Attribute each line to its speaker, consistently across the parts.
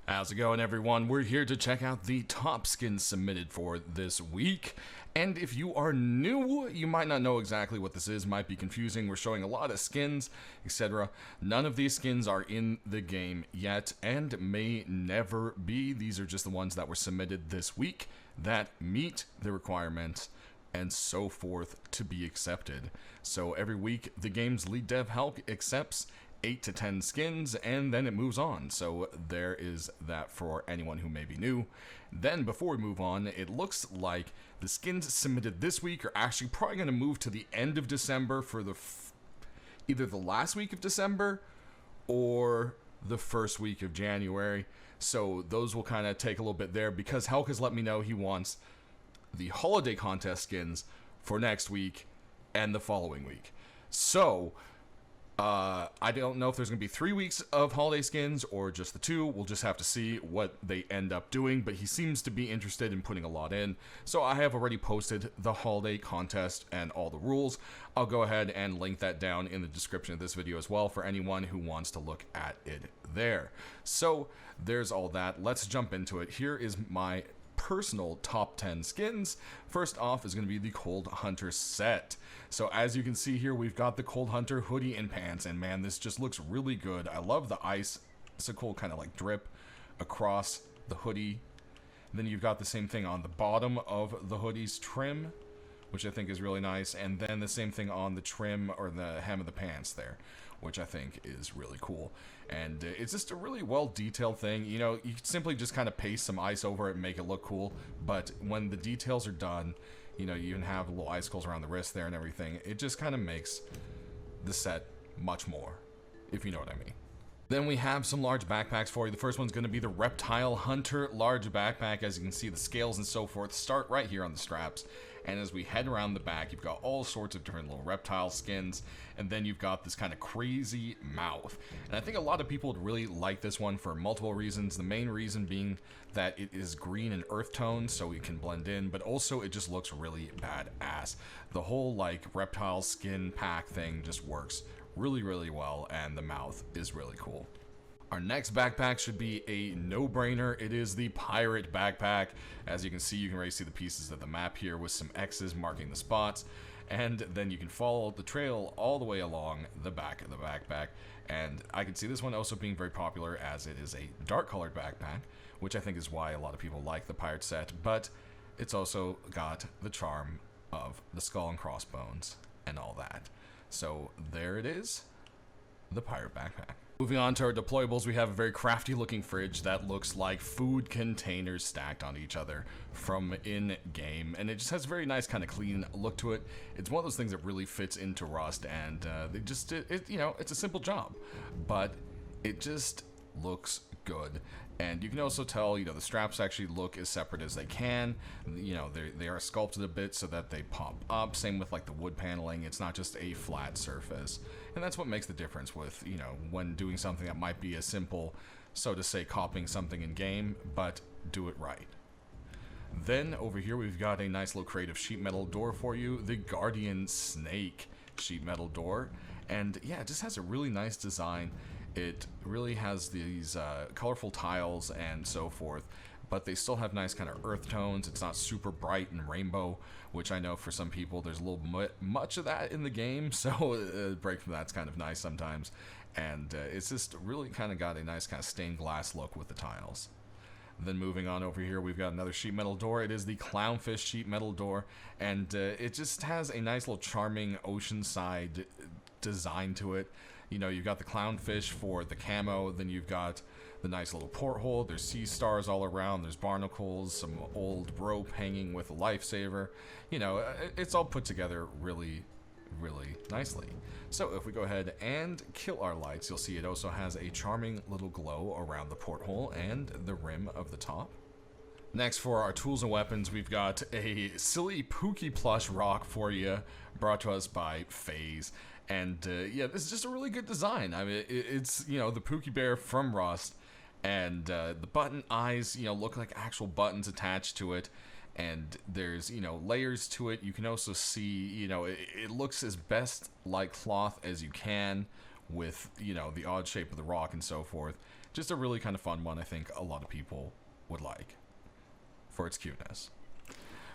Speaker 1: How's it going, everyone? We're here to check out the top skins submitted for this week. And if you are new, you might not know exactly what this is, might be confusing. We're showing a lot of skins, etc. None of these skins are in the game yet and may never be. These are just the ones that were submitted this week that meet the requirements and so forth to be accepted. So every week, the game's lead dev Hulk accepts 8 to 10 skins, and then it moves on. So there is that for anyone who may be new. Then before we move on, it looks like the skins submitted this week are actually probably going to move to the end of December for the either the last week of December or the first week of January. So those will kind of take a little bit there because Hulk has let me know he wants the holiday contest skins for next week and the following week. So I don't know if there's going to be 3 weeks of holiday skins or just the 2. We'll just have to see what they end up doing, but he seems to be interested in putting a lot in. So I have already posted the holiday contest and all the rules. I'll go ahead and link that down in the description of this video as well for anyone who wants to look at it there. So there's all that. Let's jump into it. Here is my personal top 10 skins. First off is going to be the Cold Hunter set. So as you can see here, we've got the Cold Hunter hoodie and pants, and man, this just looks really good. I love the icicle kind of like drip across the hoodie. And then you've got the same thing on the bottom of the hoodie's trim, which I think is really nice, and then the same thing on the trim or the hem of the pants there, which I think is really cool. And it's just a really well detailed thing. You know, you can simply just kind of paste some ice over it and make it look cool, but when the details are done, you know, you even have little icicles around the wrist there and everything. It just kind of makes the set much more, if you know what I mean. Then we have some large backpacks for you. The first one's going to be the Reptile Hunter large backpack. As you can see, the scales and so forth start right here on the straps. And as we head around the back, you've got all sorts of different little reptile skins. And then you've got this kind of crazy mouth. And I think a lot of people would really like this one for multiple reasons. The main reason being that it is green and earth tones, so it can blend in. But also, it just looks really badass. The whole, like, reptile skin pack thing just works really well, and the mouth is really cool. Our next backpack should be a no-brainer. It is the Pirate Backpack. As you can see, you can already see the pieces of the map here with some X's marking the spots, and then you can follow the trail all the way along the back of the backpack. And I can see this one also being very popular as it is a dark colored backpack, which I think is why a lot of people like the Pirate set, but it's also got the charm of the skull and crossbones and all that. So there it is, the Pirate Backpack. Moving on to our deployables, we have a very crafty looking fridge that looks like food containers stacked on each other from in-game, and it just has a very nice kind of clean look to it. It's one of those things that really fits into Rust, and you know, it's a simple job, but it just looks good. And you can also tell, you know, the straps actually look as separate as they can. You know, they are sculpted a bit so that they pop up. Same with like the wood paneling. It's not just a flat surface. And that's what makes the difference with, you know, when doing something that might be as simple, so to say, copying something in game, but do it right. Then over here we've got a nice little creative sheet metal door for you, the Guardian Snake sheet metal door. And yeah, it just has a really nice design. It really has these colorful tiles and so forth, but they still have nice kind of earth tones. It's not super bright and rainbow, which I know for some people there's a little much of that in the game, so a break from that's kind of nice sometimes. And it's just really kind of got a nice kind of stained glass look with the tiles. Then moving on over here, we've got another sheet metal door. It is the Clownfish sheet metal door, and it just has a nice little charming oceanside design to it. You know, you've got the clownfish for the camo, then you've got the nice little porthole, there's sea stars all around, there's barnacles, some old rope hanging with a lifesaver. You know, it's all put together really nicely. So if we go ahead and kill our lights, you'll see it also has a charming little glow around the porthole and the rim of the top. Next, for our tools and weapons, we've got a silly Pookie plush rock for you, brought to us by FaZe. And yeah, this is just a really good design. I mean, it's, you know, the Pookie Bear from Rust, and the button eyes, you know, look like actual buttons attached to it. And there's, you know, layers to it. You can also see, you know, it looks as best like cloth as you can, with, you know, the odd shape of the rock and so forth. just a really kind of fun one I think a lot of people would like for its cuteness.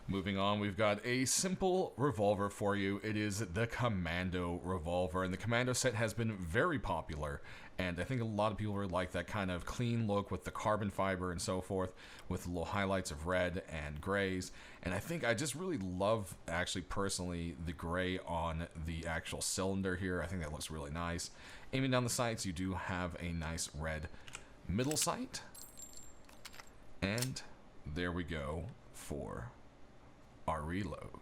Speaker 1: Moving on, we've got a simple revolver for you. It is the Commando revolver, and the Commando set has been very popular, and I think a lot of people really like that kind of clean look with the carbon fiber and so forth, with little highlights of red and grays. And I think I just really love, actually personally, the gray on the actual cylinder here. I think that looks really nice. Aiming down the sights, you do have a nice red middle sight, and there we go for our reload.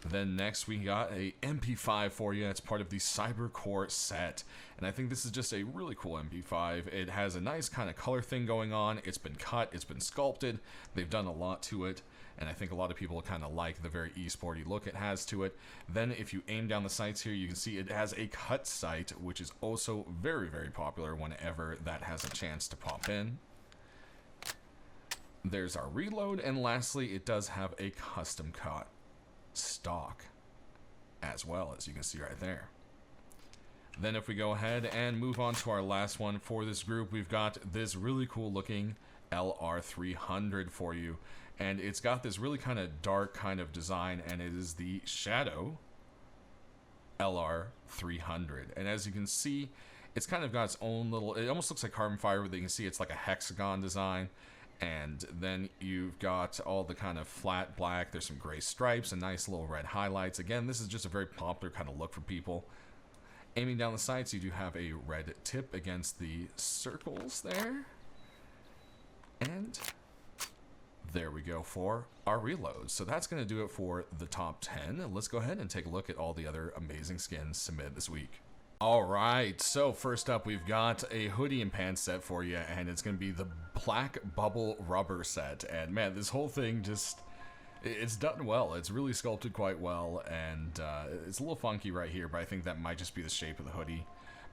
Speaker 1: Then next we got a MP5 for you. It's part of the Cybercore set, and I think this is just a really cool MP5. It has a nice kind of color thing going on. It's been cut, it's been sculpted, they've done a lot to it, and I think a lot of people kind of like the very esporty look it has to it. Then if you aim down the sights here, you can see it has a cut sight, which is also very, very popular whenever that has a chance to pop in. There's our reload, and lastly, it does have a custom cut stock as well, as you can see right there. Then if we go ahead and move on to our last one for this group, we've got this really cool looking LR300 for you, and it's got this really kind of dark kind of design, and it is the Shadow LR300. And as you can see, it's kind of got its own little, it almost looks like carbon fiber, but you can see it's like a hexagon design. And then you've got all the kind of flat black, there's some gray stripes and nice little red highlights. Again, this is just a very popular kind of look for people. Aiming down the sights, you do have a red tip against the circles there. And there we go for our reload. So that's going to do it for the top 10. Let's go ahead and take a look at all the other amazing skins submitted this week. Alright, so first up we've got a hoodie and pants set for you, and it's going to be the Black Bubble Rubber set. And man, this whole thing just, it's done well. It's really sculpted quite well, and it's a little funky right here, but I think that might just be the shape of the hoodie.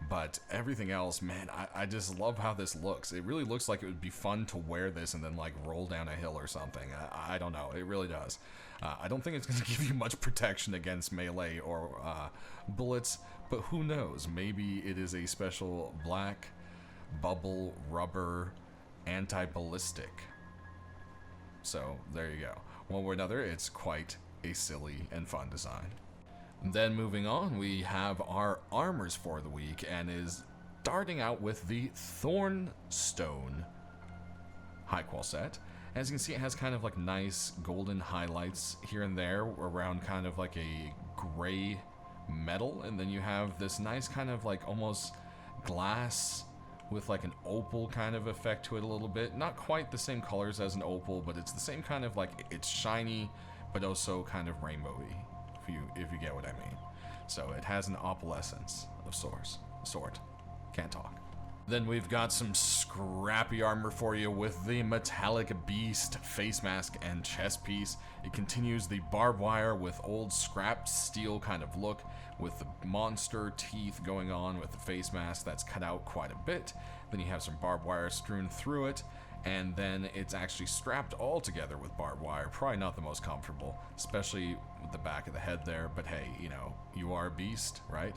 Speaker 1: But everything else, man, I just love how this looks. It really looks like it would be fun to wear this and then like roll down a hill or something. I don't know, it really does. I don't think it's going to give you much protection against melee or bullets, but who knows? Maybe it is a special black bubble rubber anti-ballistic. So there you go. One way or another, it's quite a silly and fun design. Then moving on, we have our armors for the week, and is starting out with the Thornstone high qual set. As you can see, it has kind of like nice golden highlights here and there around kind of like a gray metal, and then you have this nice kind of like almost glass with like an opal kind of effect to it a little bit. Not quite the same colors as an opal, but it's the same kind of like, it's shiny but also kind of rainbowy, if you get what I mean. So it has an opalescence of sort. Can't talk. Then we've got some scrappy armor for you with the Metallic Beast face mask and chest piece. It continues the barbed wire with old scrap steel kind of look, with the monster teeth going on with the face mask that's cut out quite a bit. Then you have some barbed wire strewn through it, and then it's actually strapped all together with barbed wire. Probably not the most comfortable, especially with the back of the head there, but hey, you know, you are a beast, right?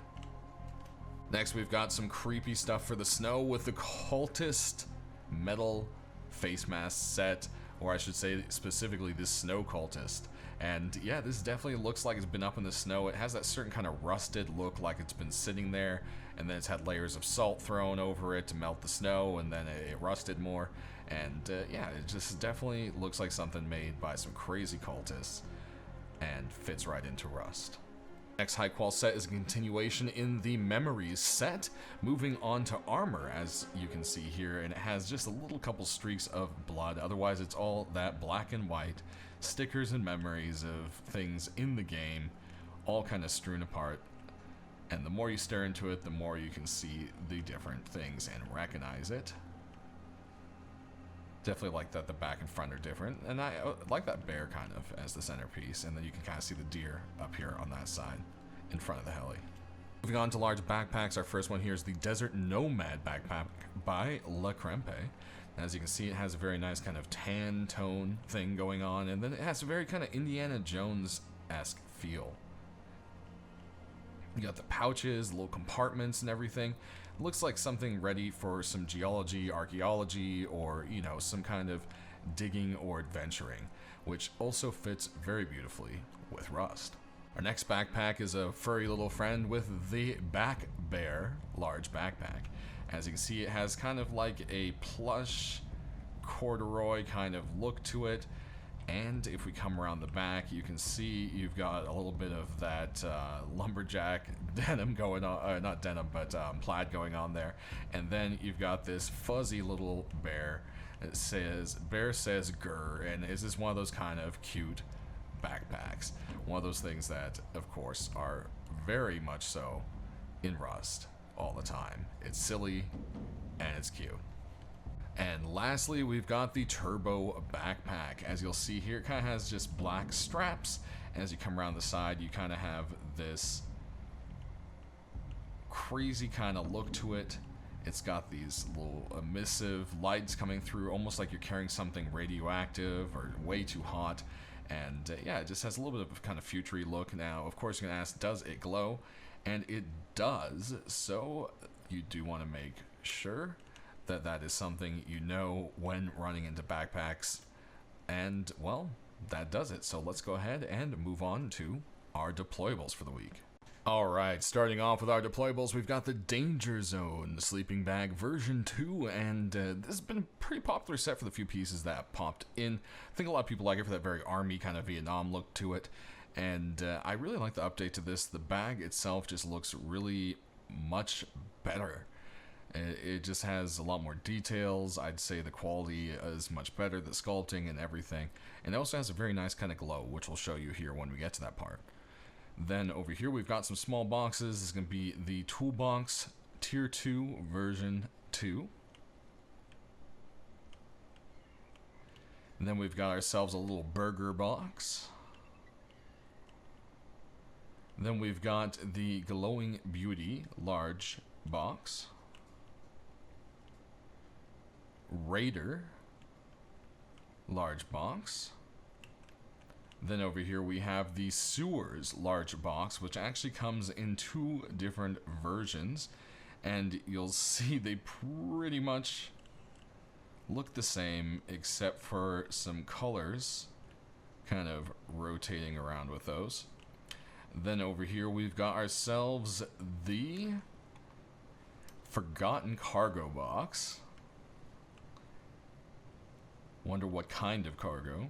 Speaker 1: Next, we've got some creepy stuff for the snow with the Cultist metal face mask set, or I should say specifically this Snow Cultist. And yeah, this definitely looks like it's been up in the snow. It has that certain kind of rusted look, like it's been sitting there, and then it's had layers of salt thrown over it to melt the snow, and then it rusted more. And yeah, it just definitely looks like something made by some crazy cultists and fits right into rust. Next high qual set is a continuation in the Memories set, moving on to armor, as you can see here, and it has just a little couple streaks of blood. Otherwise, it's all that black and white stickers and memories of things in the game, all kind of strewn apart. And the more you stare into it, the more you can see the different things and recognize it. Definitely like that the back and front are different, and I like that bear kind of as the centerpiece, and then you can kind of see the deer up here on that side in front of the heli. Moving on to large backpacks, our first one here is the Desert Nomad backpack by La Crempe. As you can see, it has a very nice kind of tan tone thing going on, and then it has a very kind of Indiana Jones-esque feel. You got the pouches, little compartments and everything. looks like something ready for some geology, archaeology, or, you know, some kind of digging or adventuring, which also fits very beautifully with Rust. Our next backpack is a furry little friend with the Back Bear large backpack. As you can see, it has kind of like a plush corduroy kind of look to it. And if we come around the back, you can see you've got a little bit of that lumberjack denim going on, not denim, but plaid going on there. And then you've got this fuzzy little bear. It says, "Bear says grr," and is this one of those kind of cute backpacks? One of those things that, of course, are very much so in Rust all the time. It's silly and it's cute. And lastly, we've got the Turbo backpack. As you'll see here, it kind of has just black straps. And as you come around the side, you kind of have this crazy kind of look to it. It's got these little emissive lights coming through, almost like you're carrying something radioactive or way too hot. And yeah, it just has a little bit of kind of futury look. Now, of course, you're going to ask, does it glow? And it does. So you do want to make sure that that is something you know when running into backpacks. And, well, that does it. So let's go ahead and move on to our deployables for the week. Alright, starting off with our deployables, we've got the Danger Zone sleeping bag version 2, and this has been a pretty popular set for the few pieces that popped in. I think a lot of people like it for that very army kind of Vietnam look to it, and I really like the update to this. The bag itself just looks really much better. It just has a lot more details. I'd say the quality is much better, the sculpting and everything. And it also has a very nice kind of glow, which we'll show you here when we get to that part. Then over here we've got some small boxes. This is going to be the Toolbox Tier 2 version 2. And then we've got ourselves a little burger box. Then we've got the Glowing Beauty large box. Raider large box. Then over here we have the Sewers large box, which actually comes in 2 different versions, and you'll see they pretty much look the same except for some colors kind of rotating around with those. Then over here we've got ourselves the Forgotten Cargo box. Wonder what kind of cargo.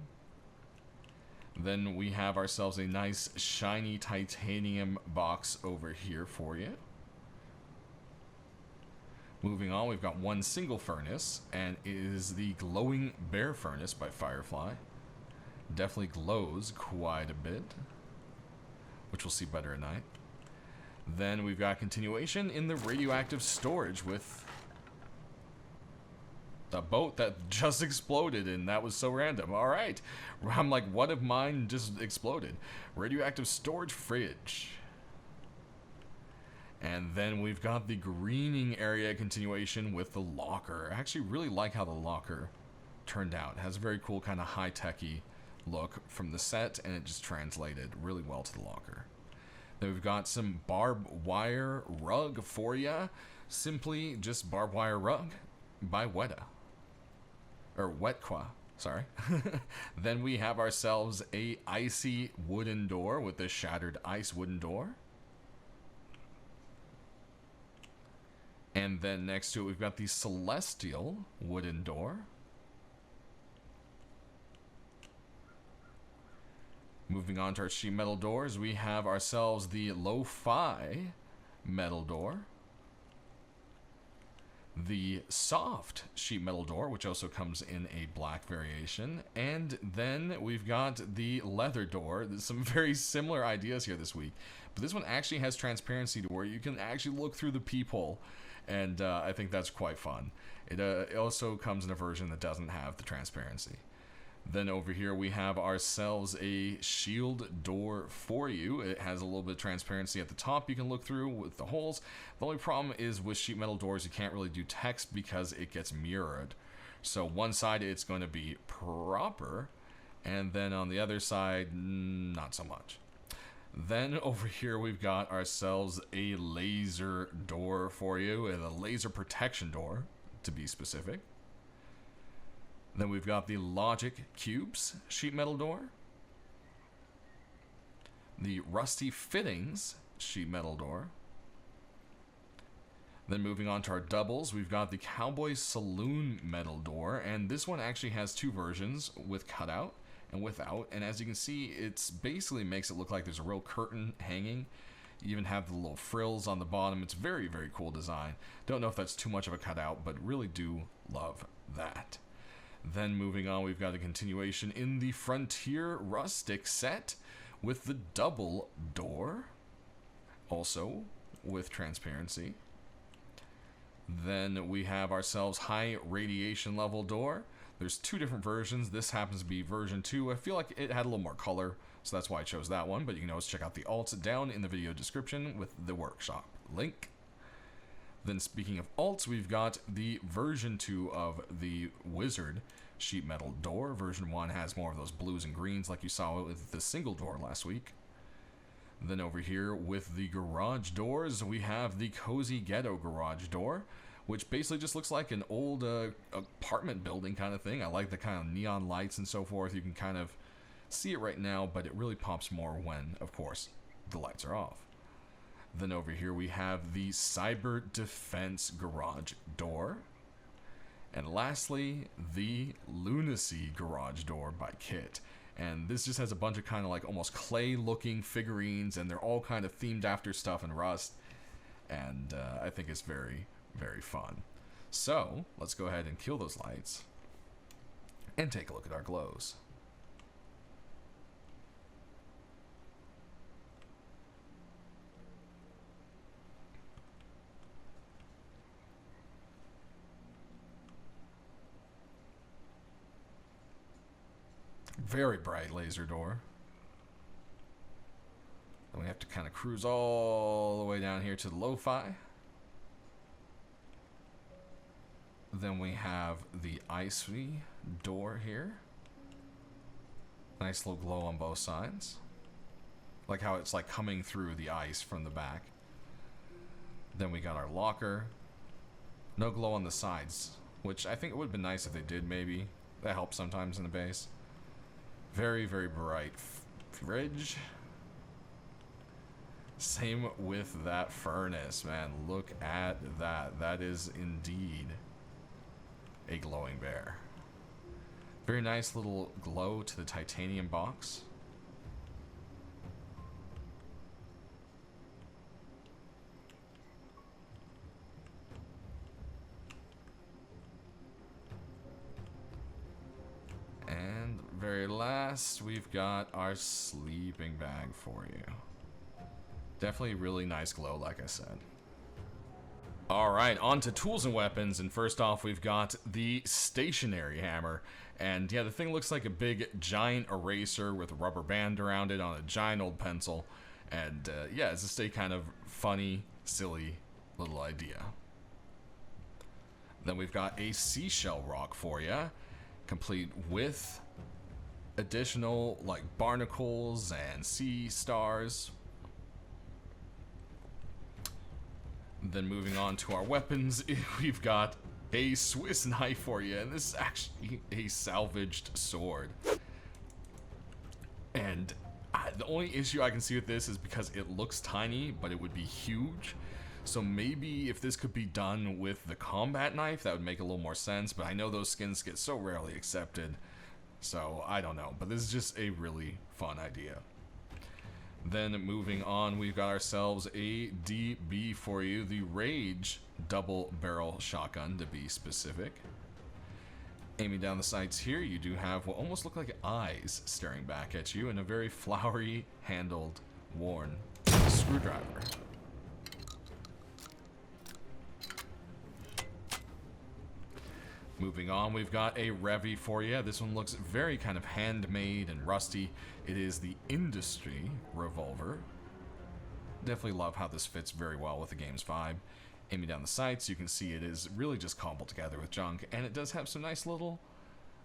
Speaker 1: Then we have ourselves a nice shiny titanium box over here for you. Moving on, we've got one single furnace, and it is the Glowing Bear Furnace by Firefly. Definitely glows quite a bit, which we'll see better at night. Then we've got continuation in the radioactive storage with a boat that just exploded, and that was so random. Alright, I'm like, what if mine just exploded? Radioactive storage fridge. And then we've got the greening area continuation with the locker. I actually really like how the locker turned out. It has a very cool kind of high-techy look from the set, and it just translated really well to the locker. Then we've got some barbed wire rug for you. Simply just barbed wire rug by Weta. Or Wetqua, sorry. Then we have ourselves a icy wooden door with the shattered ice wooden door. And then next to it we've got the celestial wooden door. Moving on to our sheet metal doors, we have ourselves the lo-fi metal door. The soft sheet metal door, which also comes in a black variation. And then we've got the leather door. There's some very similar ideas here this week. But this one actually has transparency to where you can actually look through the peephole. And I think that's quite fun. It also comes in a version that doesn't have the transparency. Then over here we have ourselves a shield door for you. It has a little bit of transparency at the top you can look through with the holes. The only problem is with sheet metal doors you can't really do text because it gets mirrored. So one side it's going to be proper, and then on the other side not so much. Then over here we've got ourselves a laser door for you, and a laser protection door to be specific. Then we've got the Logic Cubes sheet metal door, the Rusty Fittings sheet metal door. Then moving on to our doubles, we've got the Cowboy Saloon metal door, and this one actually has two versions, with cutout and without, and as you can see, it's basically makes it look like there's a real curtain hanging. You even have the little frills on the bottom. It's very, very cool design. Don't know if that's too much of a cutout, but really do love that. Then moving on, we've got a continuation in the Frontier Rustic set with the double door, also with transparency. Then we have ourselves high radiation level door. There's two different versions. This happens to be version 2. I feel like it had a little more color, so that's why I chose that one. But you can always check out the alts down in the video description with the workshop link. Then speaking of alts, we've got the version 2 of the Wizard sheet metal door. Version 1 has more of those blues and greens like you saw with the single door last week. Then over here with the garage doors, we have the Cozy Ghetto garage door, which basically just looks like an old apartment building kind of thing. I like the kind of neon lights and so forth. You can kind of see it right now, but it really pops more when, of course, the lights are off. Then over here we have the Cyber Defense garage door. And lastly, the Lunacy garage door by Kit. And this just has a bunch of kind of like almost clay looking figurines, and they're all kind of themed after stuff in Rust. And I think it's very, very fun. So let's go ahead and kill those lights and take a look at our glows. Very bright laser door. Then we have to kind of cruise all the way down here to the lo-fi. Then we have the icy door here. Nice little glow on both sides. Like how it's like coming through the ice from the back. Then we got our locker. No glow on the sides, which I think it would have been nice if they did, maybe. That helps sometimes in the base. Very, very bright fridge. Same with that furnace, man. Look at that. That is indeed a glowing bear. Very nice little glow to the titanium box. And very last, we've got our sleeping bag for you. Definitely really nice glow, like I said. Alright, on to tools and weapons, and first off we've got the stationary hammer. And yeah, the thing looks like a big giant eraser with a rubber band around it on a giant old pencil. And yeah, it's just a kind of funny, silly little idea. Then we've got a seashell rock for you, complete with additional like barnacles and sea stars. Then moving on to our weapons, we've got a Swiss knife for you, and this is actually a salvaged sword. And the only issue I can see with this is because it looks tiny, but it would be huge. So maybe if this could be done with the combat knife, that would make a little more sense, but I know those skins get so rarely accepted, so I don't know. But this is just a really fun idea. Then moving on, we've got ourselves a DB for you, the Rage double barrel shotgun to be specific. Aiming down the sights here, you do have what almost look like eyes staring back at you, and a very flowery handled worn screwdriver. Moving on, we've got a Revy for you. This one looks very kind of handmade and rusty. It is the Industry revolver. Definitely love how this fits very well with the game's vibe. Aiming down the sights, you can see it is really just cobbled together with junk, and it does have some nice little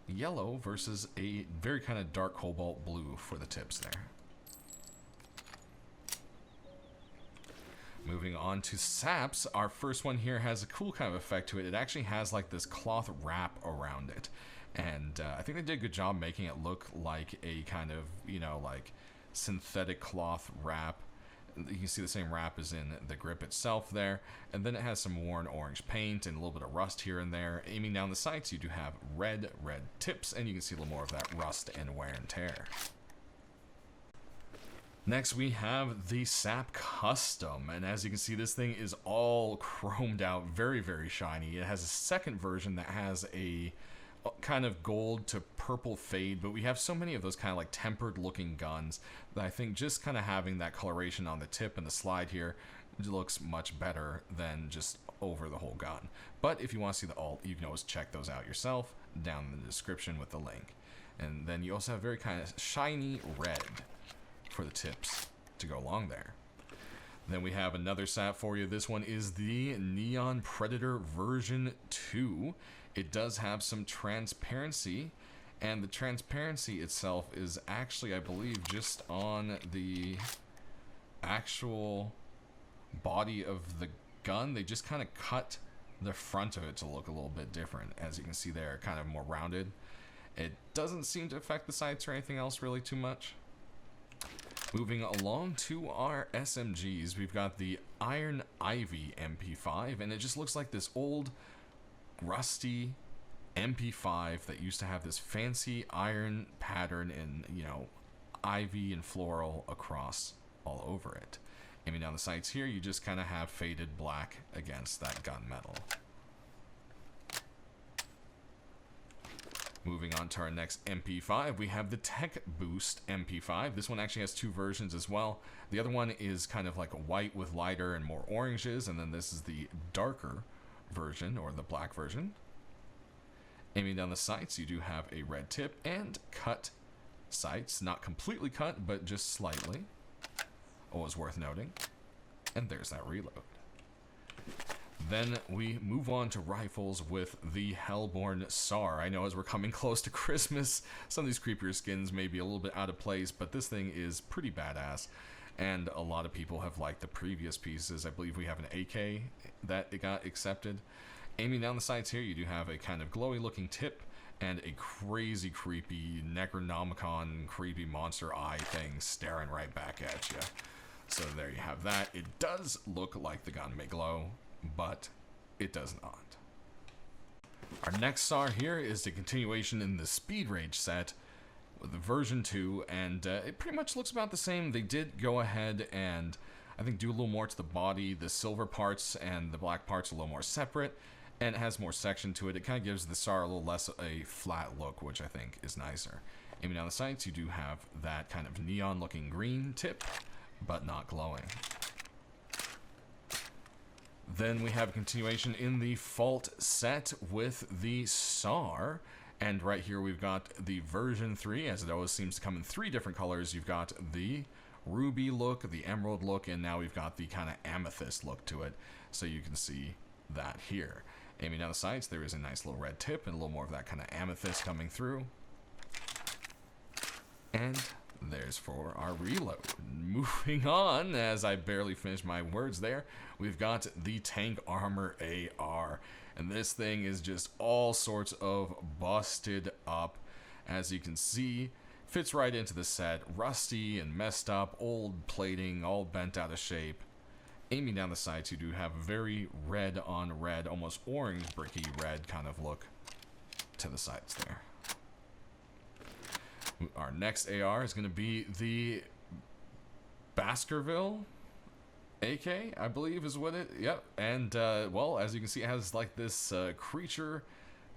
Speaker 1: yellow versus a very kind of dark cobalt blue for the tips there. Moving on to saps, our first one here has a cool kind of effect to it. It actually has like this cloth wrap around it. And I think they did a good job making it look like a kind of, you know, like synthetic cloth wrap. You can see the same wrap as in the grip itself there. And then it has some worn orange paint and a little bit of rust here and there. Aiming down the sights, you do have red tips, and you can see a little more of that rust and wear and tear. Next, we have the Sap Custom, and as you can see, this thing is all chromed out, very, very shiny. It has a second version that has a kind of gold to purple fade, but we have so many of those kind of like tempered looking guns that I think just kind of having that coloration on the tip and the slide here looks much better than just over the whole gun. But if you want to see the alt, you can always check those out yourself down in the description with the link. And then you also have very kind of shiny red for the tips to go along there. Then we have another sap for you. This one is the Neon Predator version 2. It does have some transparency, and the transparency itself is actually, I believe, just on the actual body of the gun. They just kind of cut the front of it to look a little bit different. As you can see there, kind of more rounded. It doesn't seem to affect the sights or anything else really too much. Moving along to our SMGs, we've got the Iron Ivy MP5, and it just looks like this old, rusty MP5 that used to have this fancy iron pattern and, you know, ivy and floral across all over it. Aiming down the sights here, you just kind of have faded black against that gunmetal. Moving on to our next MP5, we have the Tech Boost MP5. This one actually has two versions as well. The other one is kind of like a white with lighter and more oranges, and then this is the darker version, or the black version. Aiming down the sights, you do have a red tip and cut sights. Not completely cut, but just slightly. Always worth noting. And there's that reload. Then we move on to rifles with the Hellborn SAR. I know as we're coming close to Christmas, some of these creepier skins may be a little bit out of place, but this thing is pretty badass. And a lot of people have liked the previous pieces. I believe we have an AK that it got accepted. Aiming down the sights here, you do have a kind of glowy looking tip and a crazy creepy Necronomicon creepy monster eye thing staring right back at you. So there you have that. It does look like the gun may glow, but it does not. Our next SAR here is the continuation in the Speed Rage set with the version 2, and it pretty much looks about the same. They did go ahead and I think do a little more to the body. The silver parts and the black parts are a little more separate, and it has more section to it. It kind of gives the SAR a little less a flat look, which I think is nicer. Aiming down the sights, you do have that kind of neon looking green tip, but not glowing. Then we have a continuation in the Fault set with the SAR. And right here we've got the version 3, as it always seems to come in 3 different colors. You've got the ruby look, the emerald look, and now we've got the kind of amethyst look to it. So you can see that here. Aiming down the sights, there is a nice little red tip and a little more of that kind of amethyst coming through. And there's for our reload. Moving on, as I barely finished my words there, we've got the Tank Armor AR. And this thing is just all sorts of busted up. As you can see, fits right into the set. Rusty and messed up, old plating, all bent out of shape. Aiming down the sights, you do have a very red on red, almost orange bricky red kind of look to the sights there. Our next AR is going to be the Baskerville AK, I believe is what it, yep. And, well, as you can see, it has like this creature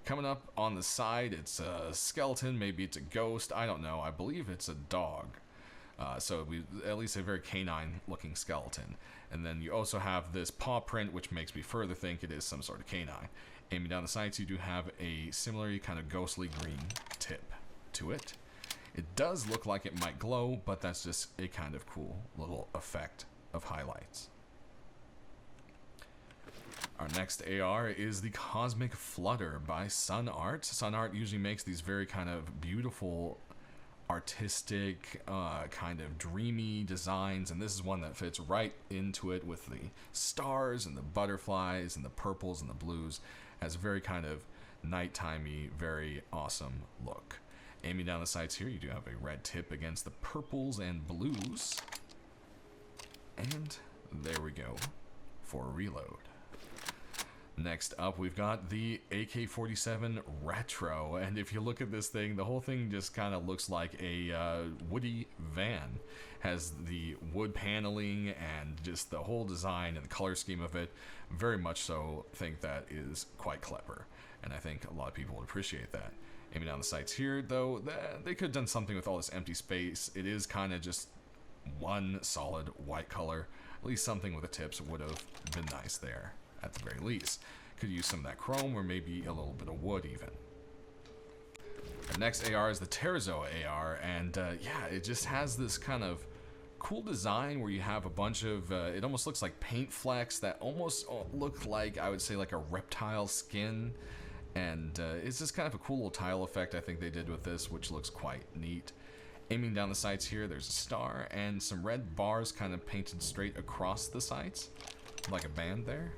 Speaker 1: coming up on the side. It's a skeleton, maybe it's a ghost, I don't know. I believe it's a dog. So we at least a very canine looking skeleton. And then you also have this paw print, which makes me further think it is some sort of canine. Aiming down the sights, you do have a similarly kind of ghostly green tip to it. It does look like it might glow, but that's just a kind of cool little effect of highlights. Our next AR is the Cosmic Flutter by Sun Art. Sun Art usually makes these very kind of beautiful artistic, kind of dreamy designs, and this is one that fits right into it with the stars and the butterflies and the purples and the blues. Has a very kind of nighttimey, very awesome look. Aiming down the sights here, you do have a red tip against the purples and blues. And there we go for a reload. Next up, we've got the AK-47 Retro, and if you look at this thing, the whole thing just kind of looks like a woody van. Has the wood paneling and just the whole design and the color scheme of it. Very much so think that is quite clever, and I think a lot of people would appreciate that. Aiming down the sights here, though, they could have done something with all this empty space. It is kind of just one solid white color. At least something with the tips would have been nice there, at the very least. Could use some of that chrome or maybe a little bit of wood even. The next AR is the Terzo AR, and yeah, it just has this kind of cool design where you have a bunch of, it almost looks like paint flecks that almost look like, I would say, like a reptile skin. And it's just kind of a cool little tile effect I think they did with this, which looks quite neat. Aiming down the sights here, there's a star and some red bars kind of painted straight across the sights, like a band there.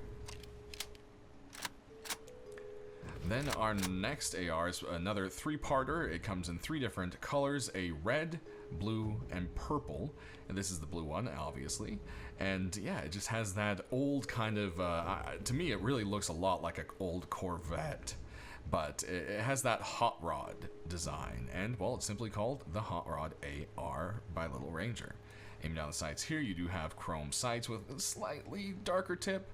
Speaker 1: Then our next AR is another three-parter. It comes in three different colors, a red, blue, and purple. And this is the blue one, obviously. And yeah, it just has that old kind of, to me it really looks a lot like an old Corvette. But it has that hot rod design, and well, it's simply called the Hot Rod AR by Little Ranger. Aiming down the sights here, you do have chrome sights with a slightly darker tip.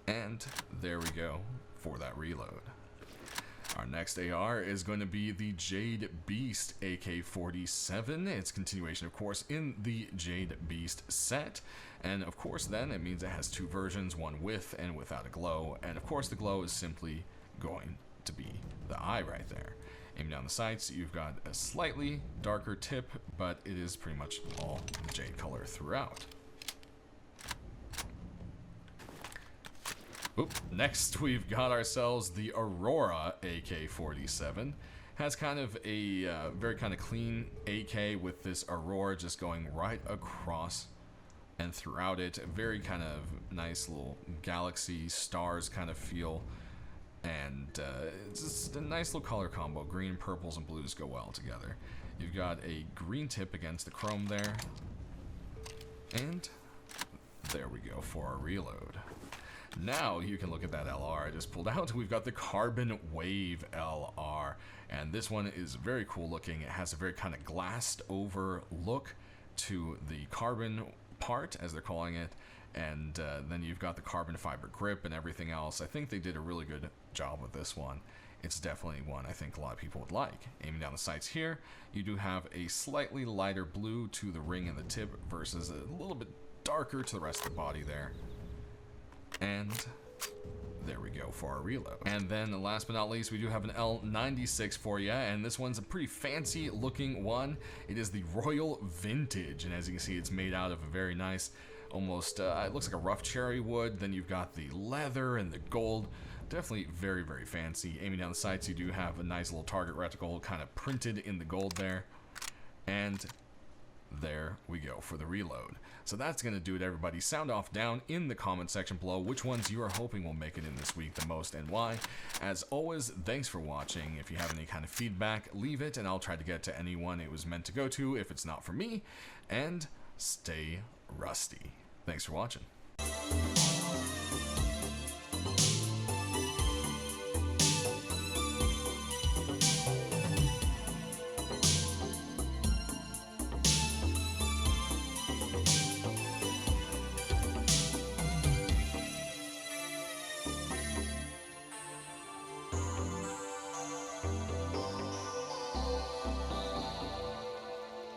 Speaker 1: And there we go for that reload. Our next AR is going to be the Jade Beast AK-47. It's continuation, of course, in the Jade Beast set. And of course, then it means it has two versions, one with and without a glow. And of course, the glow is simply going to be the eye right there. Aiming down the sights, you've got a slightly darker tip, but it is pretty much all the jade color throughout. Oop. Next, we've got ourselves the Aurora AK-47. Has kind of a very kind of clean AK with this Aurora just going right across and throughout it. A very kind of nice little galaxy stars kind of feel. And it's just a nice little color combo. Green, purples, and blues go well together. You've got a green tip against the chrome there. And there we go for our reload. Now you can look at that LR I just pulled out. We've got the Carbon Wave LR, and this one is very cool looking. It has a very kind of glassed over look to the carbon part, as they're calling it, and then you've got the carbon fiber grip and everything else. I think they did a really good job with this one. It's definitely one I think a lot of people would like. Aiming down the sights here, you do have a slightly lighter blue to the ring and the tip versus a little bit darker to the rest of the body there. And there we go for our reload. And then last but not least, we do have an L96 for you, and this one's a pretty fancy looking one. It is the Royal Vintage, and as you can see, it's made out of a very nice, almost, it looks like a rough cherry wood. Then you've got the leather and the gold. Definitely very, very fancy. Aiming down the sights, you do have a nice little target reticle kind of printed in the gold there. And there we go for the reload. So that's going to do it, everybody. Sound off down in the comment section below which ones you are hoping will make it in this week the most and why. As always, thanks for watching. If you have any kind of feedback, leave it, and I'll try to get to anyone it was meant to go to if it's not for me. And stay rusty. Thanks for watching.